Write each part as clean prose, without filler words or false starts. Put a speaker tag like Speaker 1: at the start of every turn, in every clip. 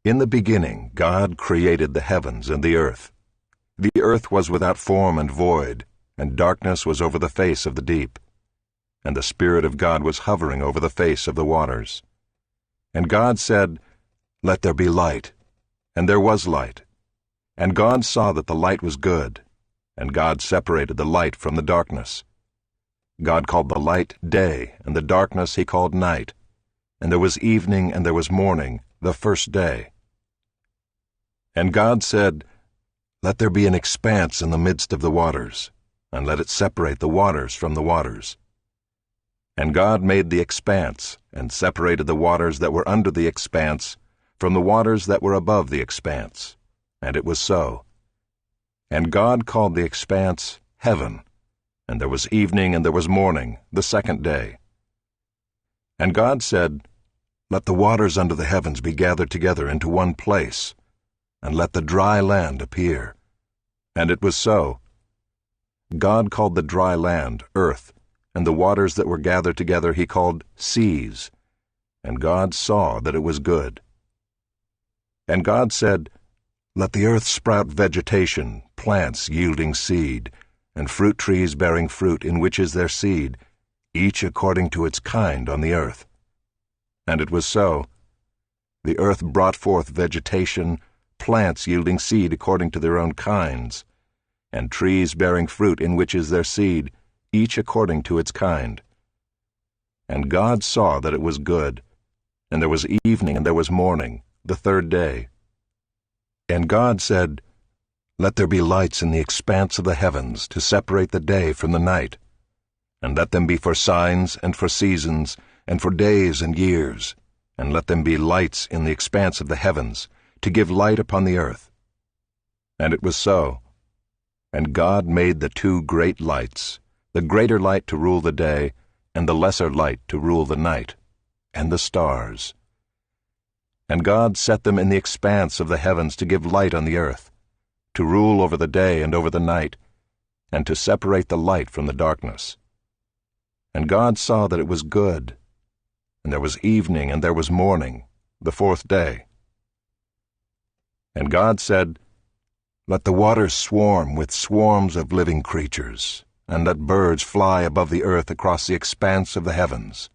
Speaker 1: In the beginning God created the heavens and the earth. The earth was without form and void, and darkness was over the face of the deep. And the Spirit of God was hovering over the face of the waters. And God said, "Let there be light." And there was light. And God saw that the light was good, and God separated the light from the darkness. God called the light day, and the darkness he called night. And there was evening and there was morning, the first day. And God said, "Let there be an expanse in the midst of the waters, and let it separate the waters from the waters." And God made the expanse, and separated the waters that were under the expanse from the waters that were above the expanse. And it was so. And God called the expanse heaven. And there was evening and there was morning, the second day. And God said, "Let the waters under the heavens be gathered together into one place, and let the dry land appear." And it was so. God called the dry land earth, and the waters that were gathered together he called seas. And God saw that it was good. And God said, "Let the earth sprout vegetation, plants yielding seed, and fruit trees bearing fruit in which is their seed, each according to its kind on the earth." And it was so. The earth brought forth vegetation, plants yielding seed according to their own kinds, and trees bearing fruit in which is their seed, each according to its kind. And God saw that it was good. And there was evening and there was morning, the third day. And God said, "Let there be lights in the expanse of the heavens to separate the day from the night, and let them be for signs and for seasons and for days and years, and let them be lights in the expanse of the heavens to give light upon the earth." And it was so. And God made the two great lights, the greater light to rule the day, and the lesser light to rule the night, and the stars. And God set them in the expanse of the heavens to give light on the earth, to rule over the day and over the night, and to separate the light from the darkness. And God saw that it was good. And there was evening and there was morning, the fourth day. And God said, "Let the waters swarm with swarms of living creatures, and let birds fly above the earth across the expanse of the heavens."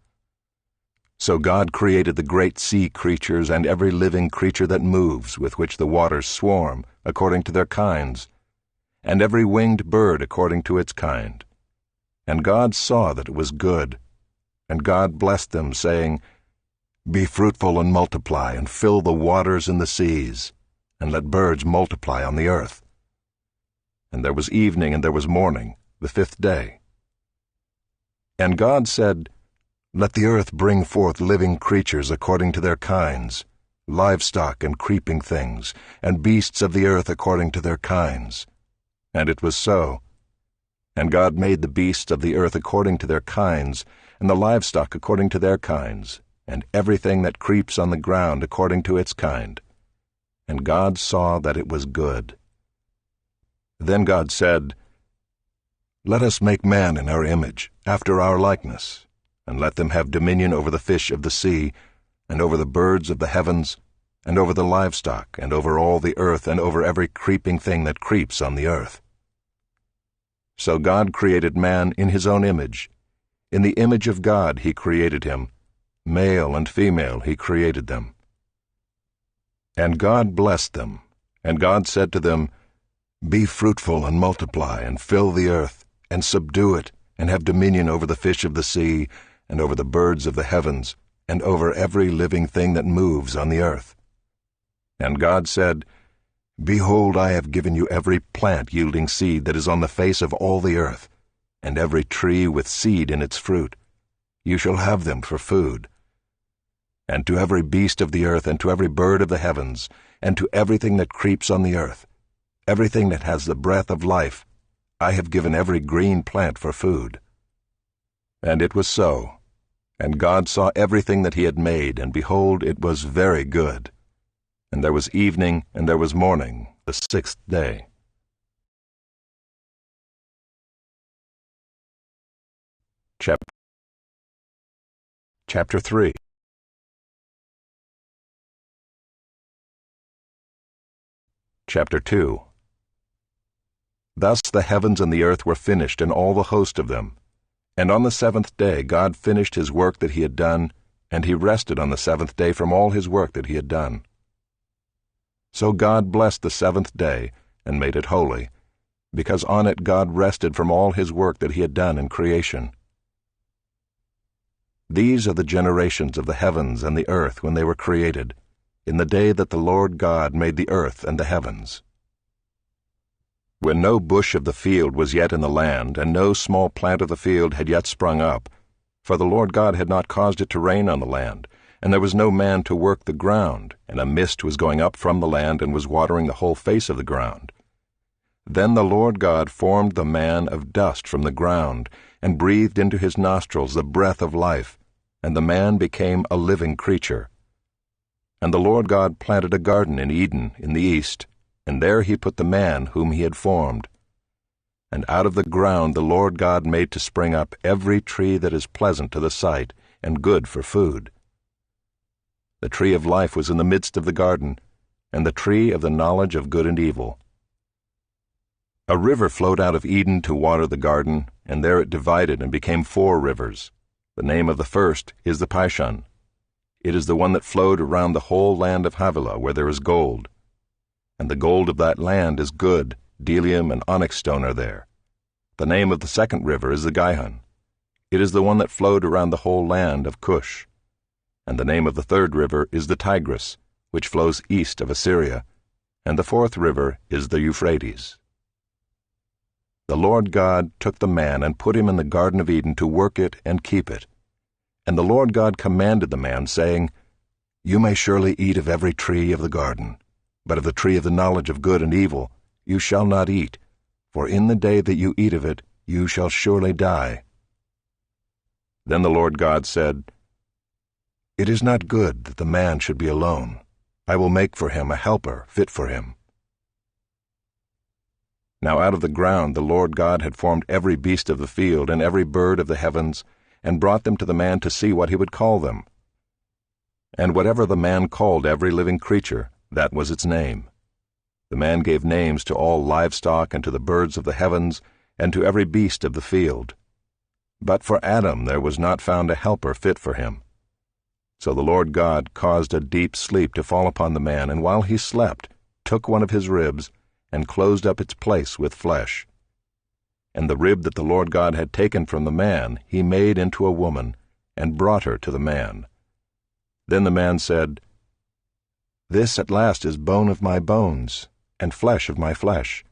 Speaker 1: So God created the great sea creatures and every living creature that moves, with which the waters swarm, according to their kinds, and every winged bird according to its kind. And God saw that it was good. And God blessed them, saying, "Be fruitful and multiply, and fill the waters and the seas, and let birds multiply on the earth." And there was evening and there was morning, the fifth day. And God said, "Let the earth bring forth living creatures according to their kinds, livestock and creeping things, and beasts of the earth according to their kinds." And it was so. And God made the beasts of the earth according to their kinds, and the livestock according to their kinds, and everything that creeps on the ground according to its kind. And God saw that it was good. Then God said, "Let us make man in our image, after our likeness, and let them have dominion over the fish of the sea, and over the birds of the heavens, and over the livestock, and over all the earth, and over every creeping thing that creeps on the earth." So God created man in his own image. In the image of God he created him. Male and female he created them. And God blessed them. And God said to them, "Be fruitful and multiply, and fill the earth, and subdue it, and have dominion over the fish of the sea, and over the birds of the heavens, and over every living thing that moves on the earth." And God said, "Behold, I have given you every plant yielding seed that is on the face of all the earth, and every tree with seed in its fruit. You shall have them for food. And to every beast of the earth, and to every bird of the heavens, and to everything that creeps on the earth, everything that has the breath of life, I have given every green plant for food." And it was so. And God saw everything that he had made, and behold, it was very good. And there was evening and there was morning, the sixth day. Chapter 3. Chapter 2. Thus the heavens and the earth were finished, and all the host of them. And on the seventh day God finished his work that he had done, and he rested on the seventh day from all his work that he had done. So God blessed the seventh day, and made it holy, because on it God rested from all his work that he had done in creation. These are the generations of the heavens and the earth when they were created, in the day that the Lord God made the earth and the heavens. When no bush of the field was yet in the land, and no small plant of the field had yet sprung up, for the Lord God had not caused it to rain on the land, and there was no man to work the ground, and a mist was going up from the land and was watering the whole face of the ground. Then the Lord God formed the man of dust from the ground, and breathed into his nostrils the breath of life, and the man became a living creature. And the Lord God planted a garden in Eden in the east, and there he put the man whom he had formed. And out of the ground the Lord God made to spring up every tree that is pleasant to the sight, and good for food. The tree of life was in the midst of the garden, and the tree of the knowledge of good and evil. A river flowed out of Eden to water the garden, and there it divided and became 4 rivers. The name of the first is the Pishon. It is the one that flowed around the whole land of Havilah, where there is gold. And the gold of that land is good, bdellium and onyx stone are there. The name of the second river is the Gihon. It is the one that flowed around the whole land of Cush. And the name of the third river is the Tigris, which flows east of Assyria. And the fourth river is the Euphrates. The Lord God took the man and put him in the Garden of Eden to work it and keep it. And the Lord God commanded the man, saying, You may surely eat of every tree of the garden, but of the tree of the knowledge of good and evil you shall not eat, for in the day that you eat of it you shall surely die. Then the Lord God said, It is not good that the man should be alone. I will make for him a helper fit for him. Now out of the ground the Lord God had formed every beast of the field and every bird of the heavens, and brought them to the man to see what he would call them. And whatever the man called every living creature, that was its name. The man gave names to all livestock and to the birds of the heavens and to every beast of the field. But for Adam there was not found a helper fit for him. So the Lord God caused a deep sleep to fall upon the man, and while he slept, took one of his ribs, and closed up its place with flesh. And the rib that the Lord God had taken from the man he made into a woman, and brought her to the man. Then the man said, This at last is bone of my bones, and flesh of my flesh.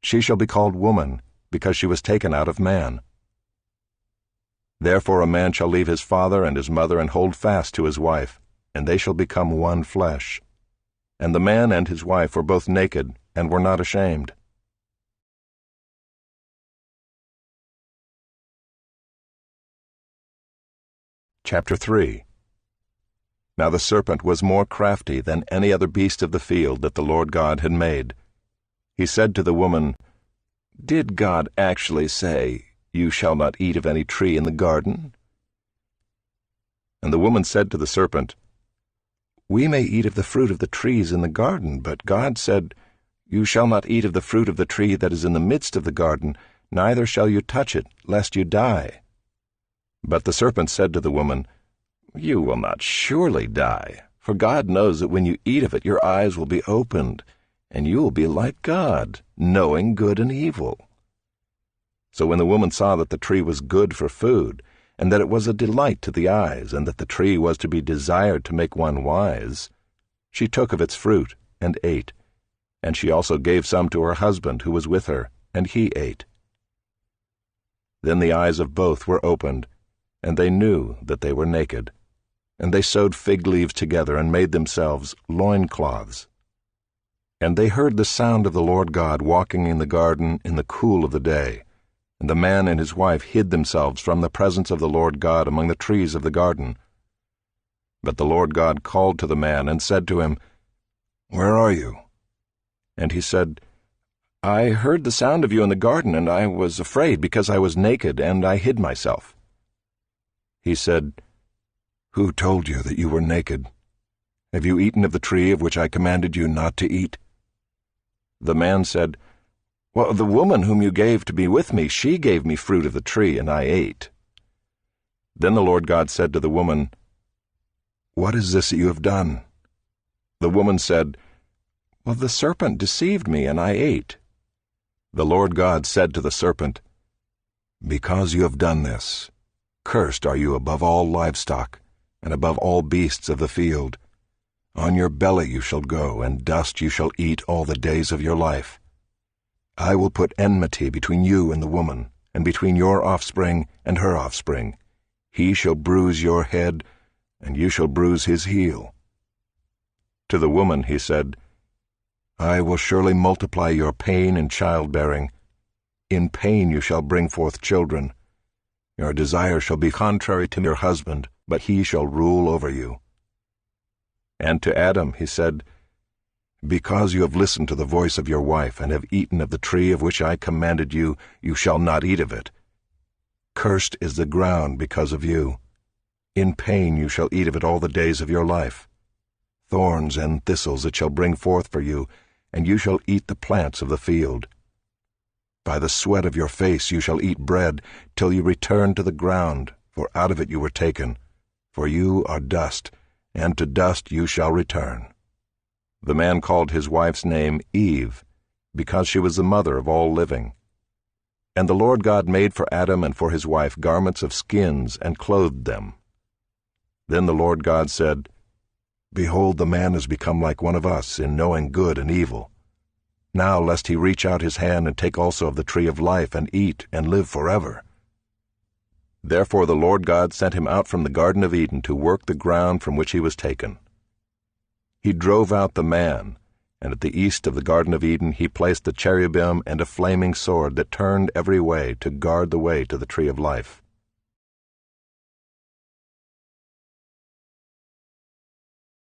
Speaker 1: She shall be called woman, because she was taken out of man. Therefore a man shall leave his father and his mother, and hold fast to his wife, and they shall become one flesh. And the man and his wife were both naked, and were not ashamed. Chapter 3. Now the serpent was more crafty than any other beast of the field that the Lord God had made. He said to the woman, Did God actually say, You shall not eat of any tree in the garden? And the woman said to the serpent, We may eat of the fruit of the trees in the garden, but God said, You shall not eat of the fruit of the tree that is in the midst of the garden, neither shall you touch it, lest you die. But the serpent said to the woman, You will not surely die, for God knows that when you eat of it your eyes will be opened, and you will be like God, knowing good and evil. So when the woman saw that the tree was good for food, and that it was a delight to the eyes, and that the tree was to be desired to make one wise, she took of its fruit and ate, and she also gave some to her husband who was with her, and he ate. Then the eyes of both were opened, and they knew that they were naked. And they sewed fig leaves together and made themselves loincloths. And they heard the sound of the Lord God walking in the garden in the cool of the day. And the man and his wife hid themselves from the presence of the Lord God among the trees of the garden. But the Lord God called to the man and said to him, Where are you? And he said, I heard the sound of you in the garden, and I was afraid because I was naked, and I hid myself. He said, Who told you that you were naked? Have you eaten of the tree of which I commanded you not to eat? The man said, "Well, the woman whom you gave to be with me, she gave me fruit of the tree, and I ate." Then the Lord God said to the woman, "What is this that you have done?" The woman said, "Well, the serpent deceived me, and I ate." The Lord God said to the serpent, "Because you have done this, cursed are you above all livestock, and above all beasts of the field. On your belly you shall go, and dust you shall eat all the days of your life. I will put enmity between you and the woman, and between your offspring and her offspring. He shall bruise your head, and you shall bruise his heel." To the woman he said, "I will surely multiply your pain in childbearing. In pain you shall bring forth children. Your desire shall be contrary to your husband, but he shall rule over you." And to Adam he said, "Because you have listened to the voice of your wife, and have eaten of the tree of which I commanded you, you shall not eat of it. Cursed is the ground because of you. In pain you shall eat of it all the days of your life. Thorns and thistles it shall bring forth for you, and you shall eat the plants of the field. By the sweat of your face you shall eat bread, till you return to the ground, for out of it you were taken. For you are dust, and to dust you shall return." The man called his wife's name Eve, because she was the mother of all living. And the Lord God made for Adam and for his wife garments of skins, and clothed them. Then the Lord God said, "Behold, the man has become like one of us in knowing good and evil. Now lest he reach out his hand and take also of the tree of life, and eat, and live forever." Therefore the Lord God sent him out from the Garden of Eden to work the ground from which he was taken. He drove out the man, and at the east of the Garden of Eden he placed the cherubim and a flaming sword that turned every way to guard the way to the tree of life.